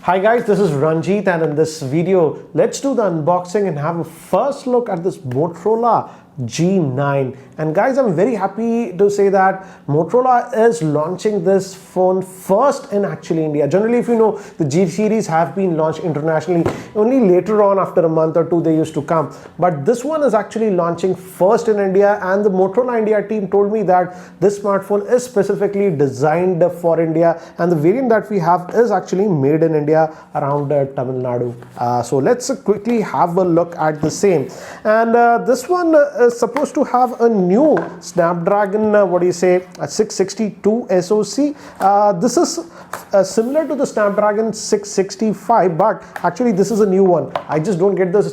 Hi guys, this is Ranjit, and in this video, let's do the unboxing and have a first look at this Motorola G9. And guys, I'm very happy to say that Motorola is launching this phone first in actually India. Generally, if you know, the G series have been launched internationally. Only later on, after a month or two, they used to come. But this one is actually launching first in India, and the Motorola India team told me that this smartphone is specifically designed for India, and the variant that we have is actually made in India around Tamil Nadu. So let's quickly have a look at the same. And this one is supposed to have a new Snapdragon, a 662 SoC. This is similar to the Snapdragon 665, but actually this is a new one. I just don't get this,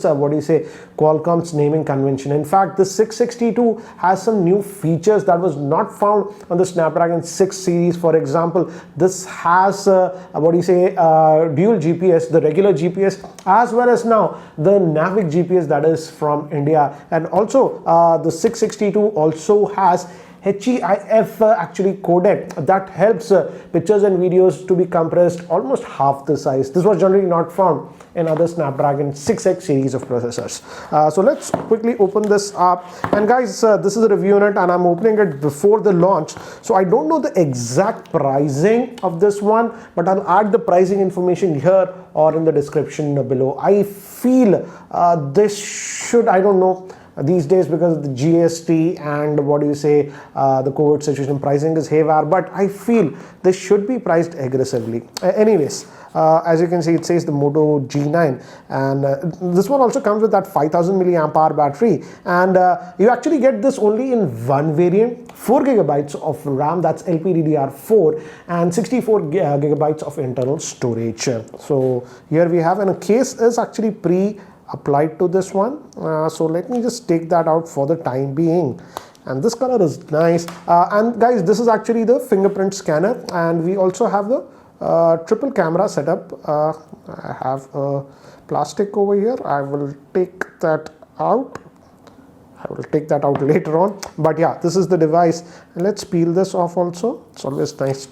Qualcomm's naming convention. In fact, the 662 has some new features that was not found on the Snapdragon 6 series. For example, this has dual GPS, the regular GPS, as well as now the Navic GPS that is from India. And also the 662 also has HEIF actually codec that helps pictures and videos to be compressed almost half the size. This was generally not found in other Snapdragon 6X series of processors. So let's quickly open this up. And guys, this is a review unit, and I'm opening it before the launch. So I don't know the exact pricing of this one, but I'll add the pricing information here or in the description below. I feel this should, I don't know, these days because of the GST and the COVID situation, pricing is haywire, but I feel this should be priced aggressively. Anyways, as you can see, it says the Moto G9, and this one also comes with that 5000 milliamp hour battery, and you actually get this only in one variant, 4 gigabytes of RAM, that's LPDDR4, and 64 gigabytes of internal storage. So here we have, and a case is actually applied to this one, so let me just take that out for the time being. And this color is nice, and guys, this is actually the fingerprint scanner, and we also have the triple camera setup. I have a plastic over here. I will take that out. I will take that out later on, but yeah, this is the device. And let's peel this off also. It's always nice.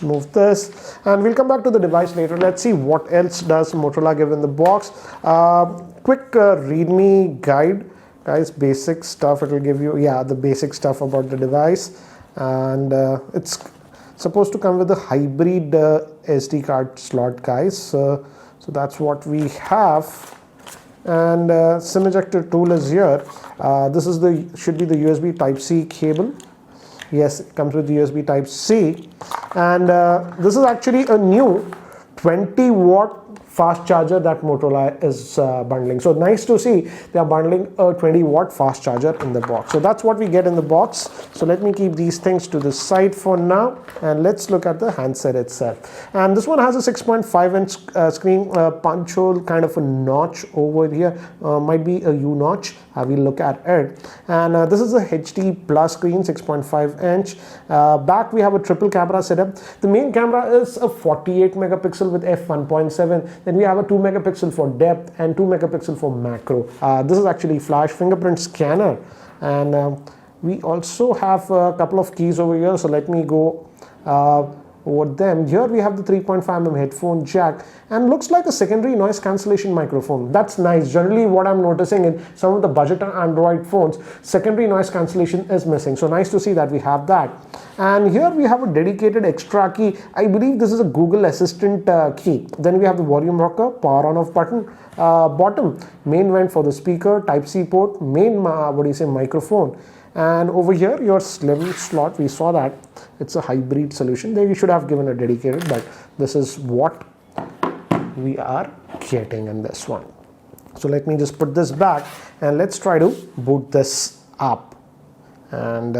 Move this, and we'll come back to the device later. Let's see what else does Motorola give in the box. Quick readme guide, guys, basic stuff. It will give you the basic stuff about the device, and it's supposed to come with a hybrid SD card slot, guys. So that's what we have. And SIM ejector tool is here. This is should be the USB Type-C cable. Yes, it comes with the USB Type-C, and this is actually a new 20-watt fast charger that Motorola is bundling. So nice to see they are bundling a 20-watt fast charger in the box. So that's what we get in the box. So let me keep these things to the side for now, and let's look at the handset itself. And this one has a 6.5-inch screen, punch hole, kind of a notch over here, might be a U notch. We'll look at it. And this is a HD plus screen, 6.5-inch. Back we have a triple camera setup. The main camera is a 48 megapixel with f1.7. Then we have a 2 megapixel for depth and 2 megapixel for macro. This is actually flash fingerprint scanner, and we also have a couple of keys over here. So let me go over them. Here we have the 3.5mm headphone jack, and looks like a secondary noise cancellation microphone. That's nice. Generally what I'm noticing in some of the budget Android phones, secondary noise cancellation is missing. So nice to see that we have that. And here we have a dedicated extra key. I believe this is a Google Assistant key. Then we have the volume rocker, power on off button, bottom main vent for the speaker, Type-C port, main microphone. And over here, your slim slot, we saw that it's a hybrid solution. They should have given a dedicated, but this is what we are getting in this one. So let me just put this back, and let's try to boot this up. And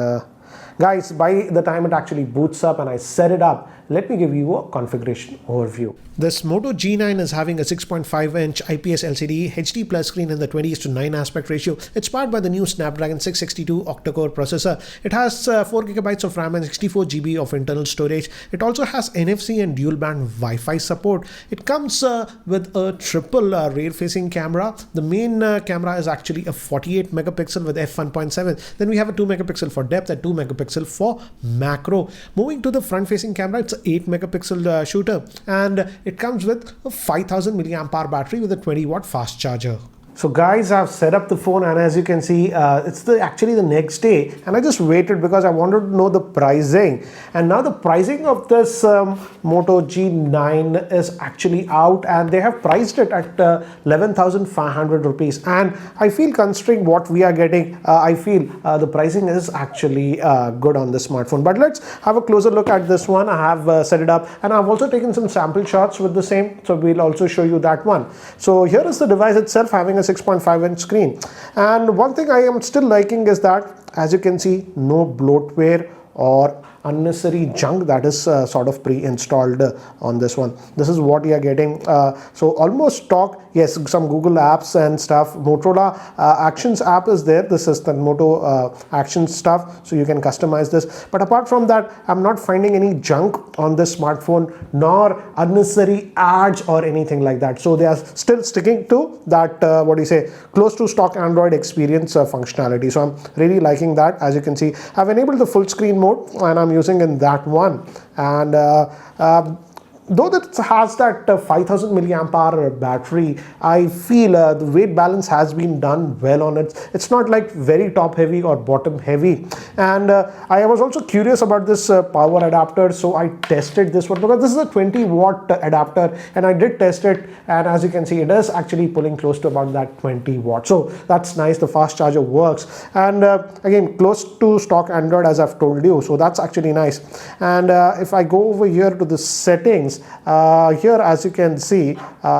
guys, by the time it actually boots up and I set it up, let me give you a configuration overview. This Moto G9 is having a 6.5-inch IPS LCD HD plus screen in the 20:9 aspect ratio. It's powered by the new Snapdragon 662 octa-core processor. It has 4 gigabytes of RAM and 64 GB of internal storage. It also has NFC and dual band Wi-Fi support. It comes with a triple rear-facing camera. The main camera is actually a 48 megapixel with f1.7. Then we have a 2 megapixel for depth and 2 megapixel megapixel for macro. Moving to the front facing camera, it's an 8 megapixel shooter, and it comes with a 5000 milliamp hour battery with a 20-watt fast charger. So guys, I've set up the phone, and as you can see, it's actually the next day, and I just waited because I wanted to know the pricing. And now the pricing of this Moto G9 is actually out, and they have priced it at 11,500 rupees. And I feel, considering what we are getting, I feel the pricing is actually good on this smartphone. But let's have a closer look at this one. I have set it up, and I've also taken some sample shots with the same, so we'll also show you that one. So here is the device itself, having a 6.5-inch screen. And one thing I am still liking is that, as you can see, no bloatware or unnecessary junk that is sort of pre-installed on this one. This is what you are getting. So almost stock. Yes, some Google apps and stuff. Motorola Actions app is there. This is the Moto Actions stuff, so you can customize this. But apart from that, I'm not finding any junk on this smartphone, nor unnecessary ads or anything like that. So they are still sticking to that close to stock Android experience functionality. So I'm really liking that. As you can see, I've enabled the full screen mode, and I'm using in that one. And though it has that 5000 milliamp hour battery, I feel the weight balance has been done well on it. It's not like very top heavy or bottom heavy. And I was also curious about this power adapter, so I tested this one, because this is a 20-watt adapter, and I did test it, and as you can see, it is actually pulling close to about that 20 watts. So that's nice. The fast charger works, and again, close to stock Android, as I've told you, so that's actually nice. And if I go over here to the settings, here, as you can see,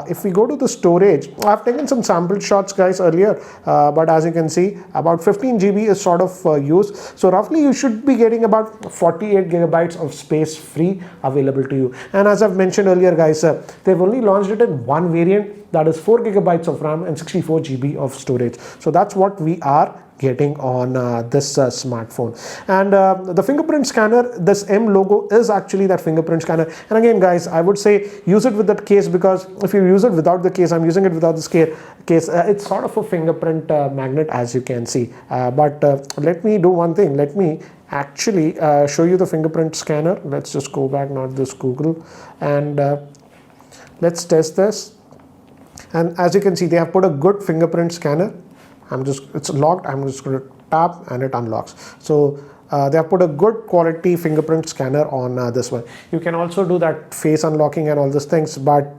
if we go to the storage, I've taken some sample shots, guys, earlier, but as you can see, about 15 GB is sort of used. So roughly you should be getting about 48 gigabytes of space free available to you. And as I've mentioned earlier, guys, they've only launched it in one variant, that is 4 gigabytes of RAM and 64 GB of storage. So that's what we are getting on this smartphone. And the fingerprint scanner, this M logo is actually that fingerprint scanner. And again, guys, I would say use it with that case, because if you use it without the case, I'm using it without this case, it's sort of a fingerprint magnet, as you can see. But let me do one thing. Let me actually show you the fingerprint scanner. Let's just go back, not this Google, and let's test this. And as you can see, they have put a good fingerprint scanner. It's locked. I'm just going to tap and it unlocks. So they have put a good quality fingerprint scanner on this one. You can also do that face unlocking and all these things, but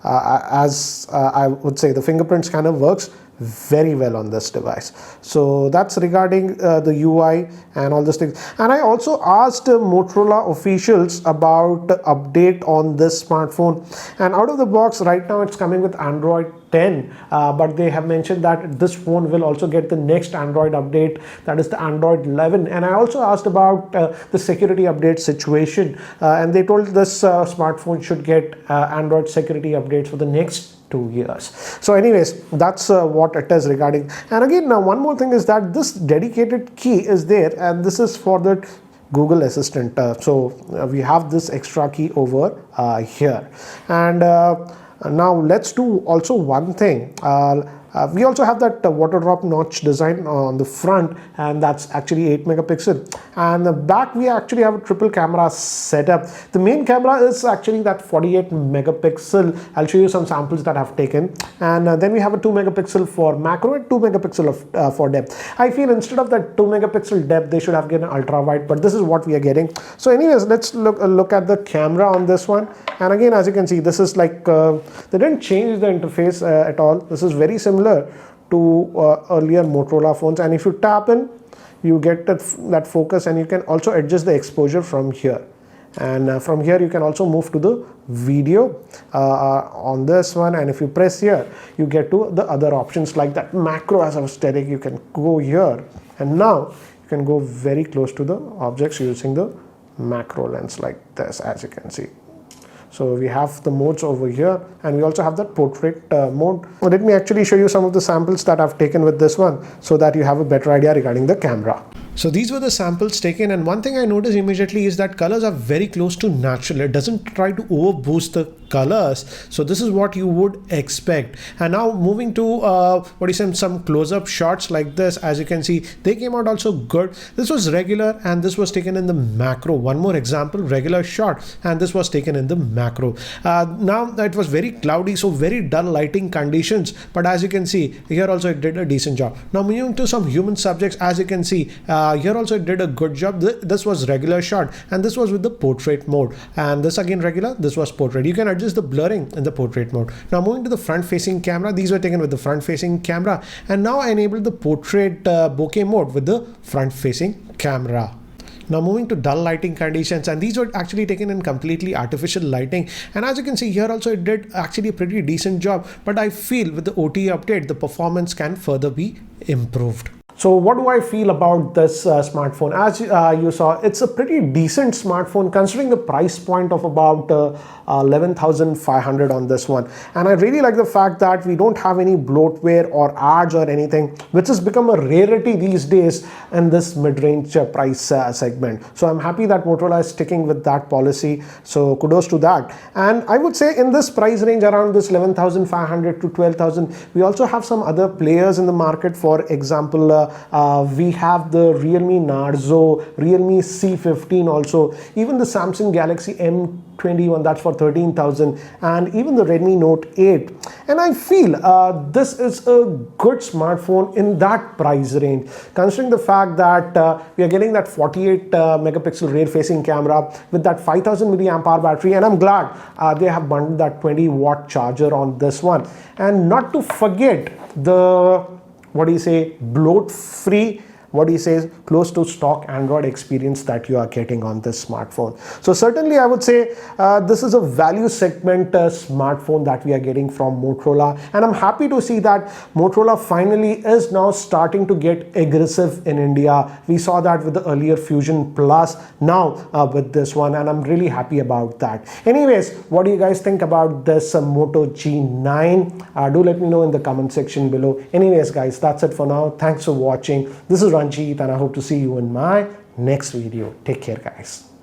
as I would say, the fingerprint scanner works very well on this device. So that's regarding the UI and all these things. And I also asked Motorola officials about the update on this smartphone, and out of the box right now it's coming with Android 10, but they have mentioned that this phone will also get the next Android update, that is the Android 11. And I also asked about the security update situation, and they told this smartphone should get Android security updates for the next 2 years. So anyways, that's what it is regarding. And again, now one more thing is that this dedicated key is there, and this is for the Google Assistant. So we have this extra key over here. And now let's do also one thing. We also have that water drop notch design on the front, and that's actually 8 megapixel. And the back, we actually have a triple camera setup. The main camera is actually that 48 megapixel. I'll show you some samples that I've taken. And then we have a 2 megapixel for macro and 2 megapixel for depth. I feel instead of that 2 megapixel depth, they should have given ultra wide, but this is what we are getting. So anyways, let's look at the camera on this one. And again, as you can see, this is like, they didn't change the interface at all. This is very similar to earlier Motorola phones, and if you tap in, you get that focus, and you can also adjust the exposure from here. And from here you can also move to the video on this one, and if you press here, you get to the other options like that macro, as I was telling. You can go here, and now you can go very close to the objects using the macro lens like this, as you can see. So we have the modes over here, and we also have that portrait mode. Let me actually show you some of the samples that I've taken with this one, so that you have a better idea regarding the camera. So these were the samples taken, and one thing I noticed immediately is that colors are very close to natural. It doesn't try to overboost the colors. So this is what you would expect. And now moving to some close-up shots like this. As you can see, they came out also good. This was regular and this was taken in the macro. One more example, regular shot, and this was taken in the macro. Now it was very cloudy, so very dull lighting conditions, but as you can see here also it did a decent job. Now moving to some human subjects, as you can see here also it did a good job. This was regular shot and this was with the portrait mode, and this again regular, this was portrait. You can adjust the blurring in the portrait mode. Now moving to the front facing camera, these were taken with the front facing camera, and now I enabled the portrait bokeh mode with the front facing camera. Now moving to dull lighting conditions, and these were actually taken in completely artificial lighting, and as you can see here also it did actually a pretty decent job, but I feel with the OTA update the performance can further be improved. So what do I feel about this smartphone? As you saw, it's a pretty decent smartphone considering the price point of about 11,500 on this one. And I really like the fact that we don't have any bloatware or ads or anything, which has become a rarity these days in this mid-range price segment. So I'm happy that Motorola is sticking with that policy. So kudos to that. And I would say in this price range around this 11,500 to 12,000, we also have some other players in the market. For example, we have the Realme Narzo, Realme C15 also, even the Samsung Galaxy M21, that's for 13,000, and even the Redmi Note 8. And I feel this is a good smartphone in that price range, considering the fact that we are getting that 48 megapixel rear facing camera with that 5000 milliamp hour battery, and I'm glad they have bundled that 20-watt charger on this one. And not to forget the bloat free, close to stock Android experience that you are getting on this smartphone. So certainly I would say this is a value segment smartphone that we are getting from Motorola, and I'm happy to see that Motorola finally is now starting to get aggressive in India. We saw that with the earlier Fusion Plus, now with this one, and I'm really happy about that. Anyways, what do you guys think about this Moto G9? Do let me know in the comment section below. Anyways guys, that's it for now. Thanks for watching. This is Ranjit, and I hope to see you in my next video. Take care guys.